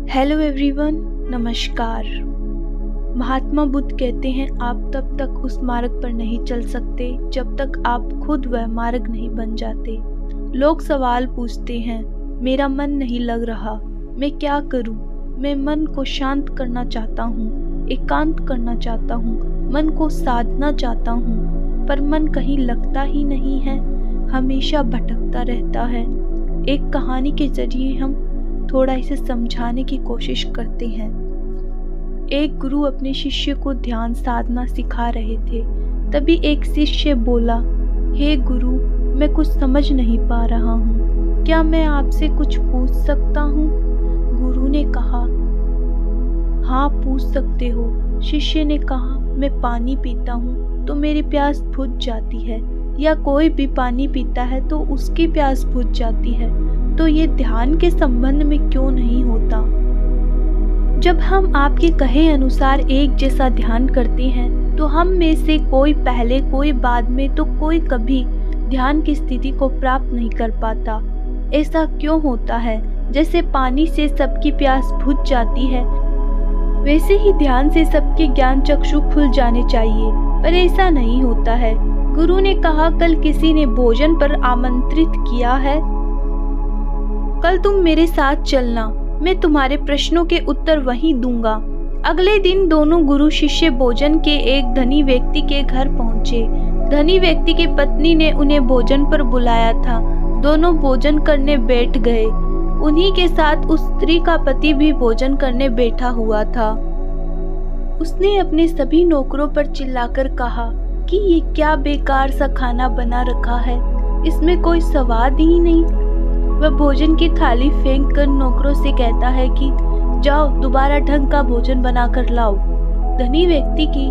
Hello everyone, नमस्कार। महात्मा बुद्ध कहते हैं आप तब तक उस मार्ग पर नहीं चल सकते जब तक आप खुद वह मार्ग नहीं बन जाते। लोग सवाल पूछते हैं, मेरा मन नहीं लग रहा, मैं क्या करूं? मैं मन को शांत करना चाहता हूं, एकांत करना चाहता हूं, मन को साधना चाहता हूं, पर मन कहीं लगता ही नहीं है, हमेशा भटकता रहता है। एक कहानी के जरिए हम थोड़ा इसे समझाने की कोशिश करते हैं। एक गुरु अपने शिष्य को ध्यान साधना सिखा रहे थे। तभी एक शिष्य बोला, हे गुरु, मैं कुछ समझ नहीं पा रहा हूँ, क्या मैं आपसे कुछ पूछ सकता हूँ? गुरु ने कहा, हाँ पूछ सकते हो। शिष्य ने कहा, मैं पानी पीता हूँ तो मेरी प्यास बुझ जाती है, या कोई भी पानी पीता है तो उसकी प्यास बुझ जाती है, तो ये ध्यान के संबंध में क्यों नहीं होता? जब हम आपके कहे अनुसार एक जैसा ध्यान करते हैं तो हम में से कोई पहले, कोई बाद में, तो कोई कभी ध्यान की स्थिति को प्राप्त नहीं कर पाता। ऐसा क्यों होता है? जैसे पानी से सबकी प्यास बुझ जाती है, वैसे ही ध्यान से सबके ज्ञान चक्षु खुल जाने चाहिए, पर ऐसा नहीं होता है। गुरु ने कहा, कल किसी ने भोजन पर आमंत्रित किया है, कल तुम मेरे साथ चलना, मैं तुम्हारे प्रश्नों के उत्तर वहीं दूंगा। अगले दिन दोनों गुरु शिष्य भोजन के एक धनी व्यक्ति के घर पहुंचे। धनी व्यक्ति की पत्नी ने उन्हें भोजन पर बुलाया था। दोनों भोजन करने बैठ गए। उन्हीं के साथ उस स्त्री का पति भी भोजन करने बैठा हुआ था। उसने अपने सभी नौकरों पर चिल्लाकर कहा कि ये क्या बेकार सा खाना बना रखा है, इसमें कोई स्वाद ही नहीं। वह भोजन की थाली फेंक कर नौकरों से कहता है कि जाओ दोबारा ढंग का भोजन बना कर लाओ। धनी व्यक्ति की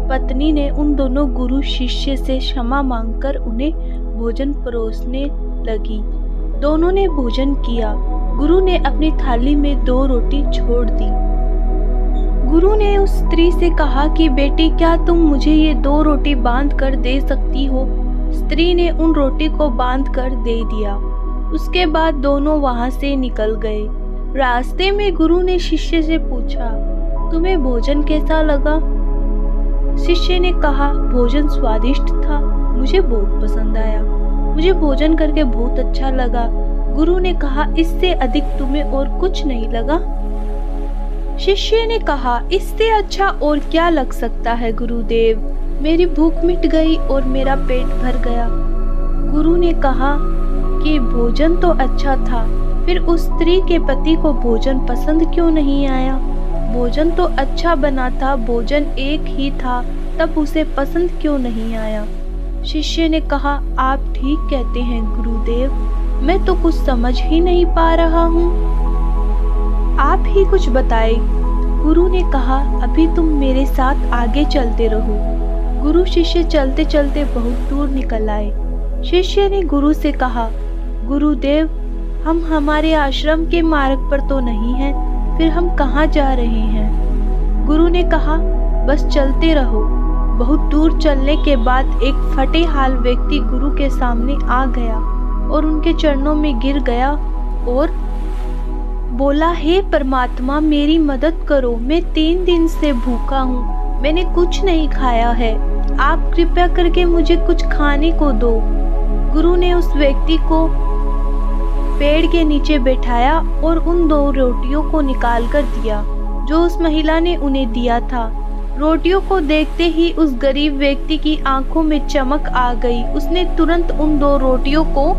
पत्नी ने उन दोनों गुरु शिष्य से क्षमा मांगकर उन्हें भोजन परोसने लगी। दोनों ने भोजन किया। गुरु ने अपनी थाली में 2 रोटी छोड़ दी। गुरु ने उस स्त्री से कहा कि बेटी, क्या तुम मुझे ये 2 रोटी बांध कर दे सकती हो? स्त्री ने उन रोटी को बांध कर दे दिया। उसके बाद दोनों वहां से निकल गए। रास्ते में गुरु ने शिष्य से पूछा, तुम्हें भोजन कैसा लगा? शिष्य ने कहा, भोजन स्वादिष्ट था, मुझे बहुत पसंद आया, मुझे भोजन करके बहुत अच्छा लगा। गुरु ने कहा, इससे अधिक तुम्हें और कुछ नहीं लगा? शिष्य ने कहा, इससे अच्छा और क्या लग सकता है गुरुदेव, मेरी भूख मिट गई और मेरा पेट भर गया। गुरु ने कहा कि भोजन तो अच्छा था, फिर उस स्त्री के पति को भोजन पसंद क्यों नहीं आया? भोजन तो अच्छा बना था, भोजन एक ही था, तब उसे पसंद क्यों नहीं आया? शिष्य ने कहा, आप ठीक कहते हैं गुरुदेव, मैं तो कुछ समझ ही नहीं पा रहा हूँ, आप ही कुछ बताए। गुरु ने कहा, अभी तुम मेरे साथ आगे चलते रहो। गुरु शिष्य चलते चलते बहुत दूर निकल आए। शिष्य ने गुरु से कहा, गुरुदेव, हम हमारे आश्रम के मार्ग पर तो नहीं हैं, फिर हम कहाँ जा रहे हैं? गुरु ने कहा, बस चलते रहो। बहुत दूर चलने के बाद एक फटे हाल व्यक्ति गुरु के सामने आ गया और उनके चरणों में गिर गया और बोला, हे परमात्मा, मेरी मदद करो, मैं 3 दिन से भूखा हूँ, मैंने कुछ नहीं खाया है, आप कृपया करके मुझे कुछ खाने को दो। गुरु ने उस व्यक्ति को पेड़ के नीचे बैठाया और उन 2 रोटियों को निकाल कर दिया जो उस महिला ने उन्हें दिया था। रोटियों को देखते ही उस गरीब व्यक्ति की आंखों में चमक आ गई। उसने तुरंत उन 2 रोटियों को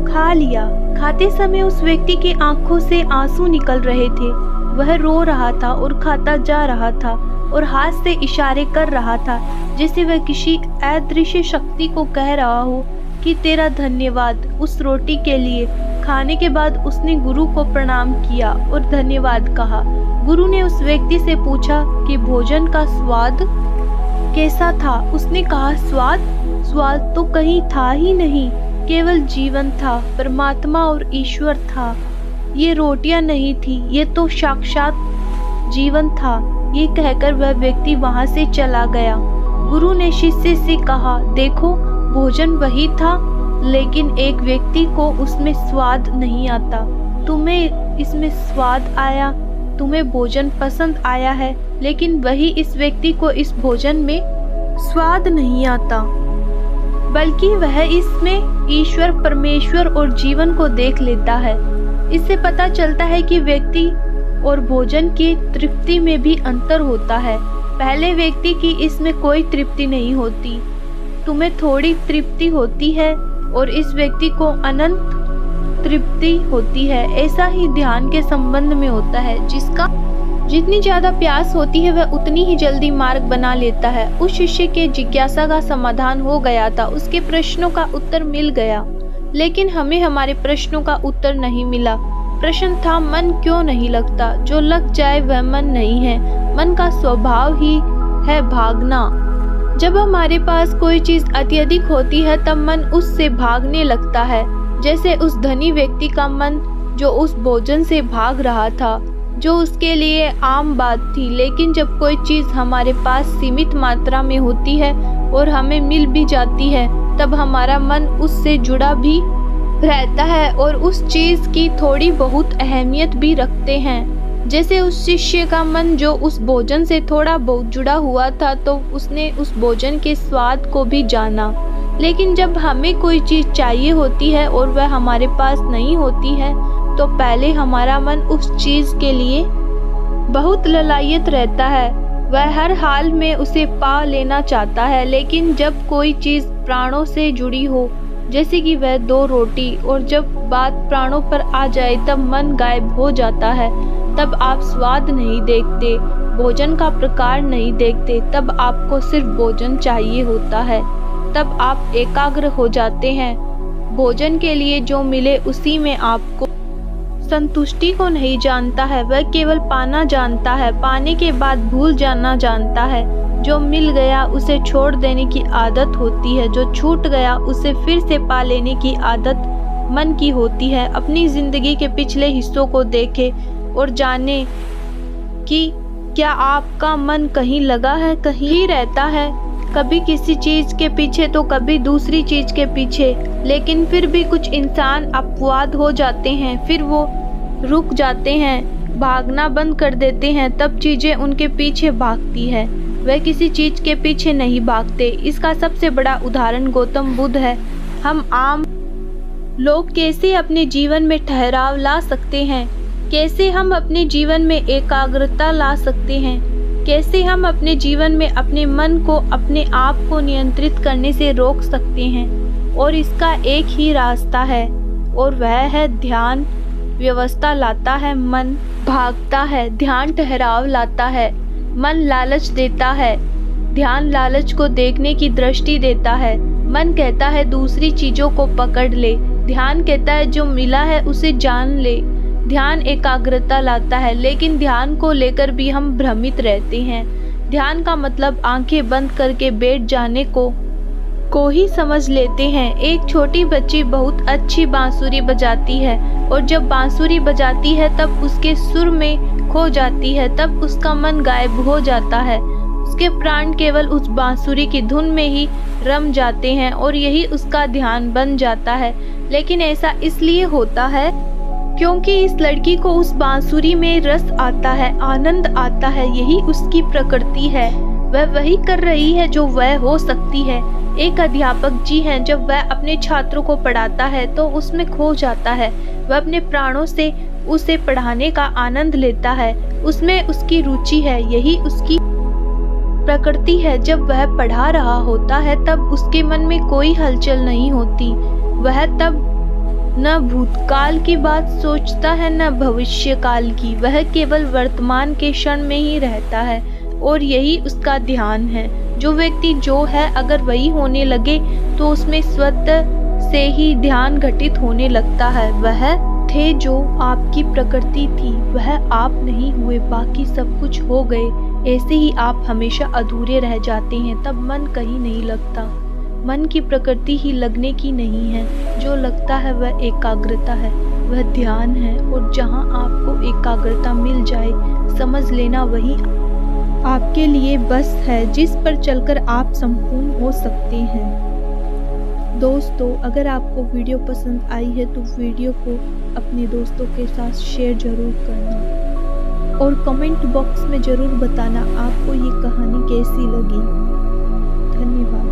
खा लिया। खाते समय उस व्यक्ति की आंखों से आंसू निकल रहे थे। वह रो रहा था और खाता जा रहा था और हाथ से इशारे कर रहा था, जैसे वह किसी अदृश्य शक्ति को कह रहा हो कि तेरा धन्यवाद उस रोटी के लिए। खाने के बाद उसने गुरु को प्रणाम किया और धन्यवाद कहा। गुरु ने उस व्यक्ति से पूछा कि भोजन का स्वाद कैसा था? उसने कहा, स्वाद तो कहीं था ही नहीं, केवल जीवन था, परमात्मा और ईश्वर था। ये रोटियां नहीं थी, ये तो साक्षात जीवन था। ये कहकर वह व्यक्ति वहां से चला गया। गुरु ने शिष्य से कहा, देखो, भोजन वही था, लेकिन एक व्यक्ति को उसमें स्वाद नहीं आता, तुम्हें इसमें स्वाद आया, तुम्हें भोजन पसंद आया है, लेकिन वही इस व्यक्ति को इस भोजन में स्वाद नहीं आता, बल्कि वह इसमें ईश्वर, परमेश्वर और जीवन को देख लेता है। इससे पता चलता है कि व्यक्ति और भोजन की तृप्ति में भी अंतर होता है। पहले व्यक्ति की इसमें कोई तृप्ति नहीं होती, तुम्हें थोड़ी तृप्ति होती है, और इस व्यक्ति को अनंत तृप्ति होती है। ऐसा ही ध्यान के संबंध में होता है। जिसका जितनी ज्यादा प्यास होती है वह उतनी ही जल्दी मार्ग बना लेता है। उस शिष्य के जिज्ञासा का समाधान हो गया था, उसके प्रश्नों का उत्तर मिल गया, लेकिन हमें हमारे प्रश्नों का उत्तर नहीं मिला। प्रश्न था, मन क्यों नहीं लगता? जो लग जाए वह मन नहीं है। मन का स्वभाव ही है भागना। जब हमारे पास कोई चीज अत्यधिक होती है तब मन उससे भागने लगता है। जैसे उस धनी व्यक्ति का मन जो उस भोजन से भाग रहा था, जो उसके लिए आम बात थी। लेकिन जब कोई चीज हमारे पास सीमित मात्रा में होती है और हमें मिल भी जाती है, तब हमारा मन उससे जुड़ा भी रहता है और उस चीज की थोड़ी बहुत अहमियत भी रखते हैं। जैसे उस शिष्य का मन जो उस भोजन से थोड़ा बहुत जुड़ा हुआ था, तो उसने उस भोजन के स्वाद को भी जाना। लेकिन जब हमें कोई चीज चाहिए होती है और वह हमारे पास नहीं होती है, तो पहले हमारा मन उस चीज के लिए बहुत ललायत रहता है। वह हर हाल में उसे पा लेना चाहता है। लेकिन जब कोई चीज प्राणों से जुड़ी हो, जैसे कि वह 2 रोटी, और जब बात प्राणों पर आ जाए तब मन गायब हो जाता है। तब आप स्वाद नहीं देखते, भोजन का प्रकार नहीं देखते, तब आपको सिर्फ भोजन चाहिए होता है। तब आप एकाग्र हो जाते हैं। भोजन के लिए जो मिले उसी में आपको संतुष्टि को नहीं जानता है, वह केवल पाना जानता है। पाने के बाद भूल जाना जानता है। जो मिल गया उसे छोड़ देने की आदत होती है, जो छूट गया उसे फिर से पा लेने की आदत मन की होती है। अपनी जिंदगी के पिछले हिस्सों को देखें और जाने कि क्या आपका मन कहीं लगा है, कहीं रहता है, कभी किसी चीज के पीछे तो कभी दूसरी चीज के पीछे। लेकिन फिर भी कुछ इंसान अपवाद हो जाते हैं, फिर वो रुक जाते हैं, भागना बंद कर देते हैं, तब चीजें उनके पीछे भागती है। वह किसी चीज के पीछे नहीं भागते। इसका सबसे बड़ा उदाहरण गौतम बुद्ध है। हम आम लोग कैसे अपने जीवन में ठहराव ला सकते हैं, कैसे हम अपने जीवन में एकाग्रता ला सकते हैं, कैसे हम अपने जीवन में अपने मन को, अपने आप को नियंत्रित करने से रोक सकते हैं। और इसका एक ही रास्ता है, और वह है ध्यान। व्यवस्था लाता है, मन भागता है, ध्यान ठहराव लाता है। मन लालच देता है, ध्यान लालच को देखने की दृष्टि देता है। मन कहता है दूसरी चीजों को पकड़ ले, ध्यान कहता है जो मिला है उसे जान ले। ध्यान एकाग्रता लाता है, लेकिन ध्यान को लेकर भी हम भ्रमित रहते हैं। ध्यान का मतलब आंखें बंद करके बैठ जाने को ही समझ लेते हैं। एक छोटी बच्ची बहुत अच्छी बांसुरी बजाती है, और जब बांसुरी बजाती है तब उसके सुर में खो जाती है, तब उसका मन गायब हो जाता है। उसके प्राण केवल उस बांसुरी की धुन में ही रम जाते हैं, और यही उसका ध्यान बन जाता है। लेकिन ऐसा इसलिए होता है क्योंकि इस लड़की को उस बांसुरी में रस आता है, आनंद आता है। यही उसकी प्रकृति है। वह वही कर रही है जो वह हो सकती है। एक अध्यापक जी हैं, जब वह अपने छात्रों को पढ़ाता है तो उसमें खो जाता है। वह अपने प्राणों से उसे पढ़ाने का आनंद लेता है, उसमें उसकी रुचि है, यही उसकी प्रकृति है। जब वह पढ़ा रहा होता है तब उसके मन में कोई हलचल नहीं होती। वह तब न भूतकाल की बात सोचता है न भविष्य काल की। वह केवल वर्तमान के क्षण में ही रहता है, और यही उसका ध्यान है। जो व्यक्ति जो है अगर वही होने लगे तो उसमें स्वतः से ही ध्यान घटित होने लगता है। वह थे जो आपकी प्रकृति थी, वह आप नहीं हुए, बाकी सब कुछ हो गए। ऐसे ही आप हमेशा अधूरे रह जाते हैं, तब मन कहीं नहीं लगता। मन की प्रकृति ही लगने की नहीं है। जो लगता है वह एकाग्रता है, वह ध्यान है। और जहाँ आपको एकाग्रता मिल जाए, समझ लेना वही आपके लिए बस है जिस पर चलकर आप संपूर्ण हो सकते हैं। दोस्तों, अगर आपको वीडियो पसंद आई है तो वीडियो को अपने दोस्तों के साथ शेयर जरूर करना। और कमेंट बॉक्स में ज़रूर बताना आपको ये कहानी कैसी लगी। धन्यवाद।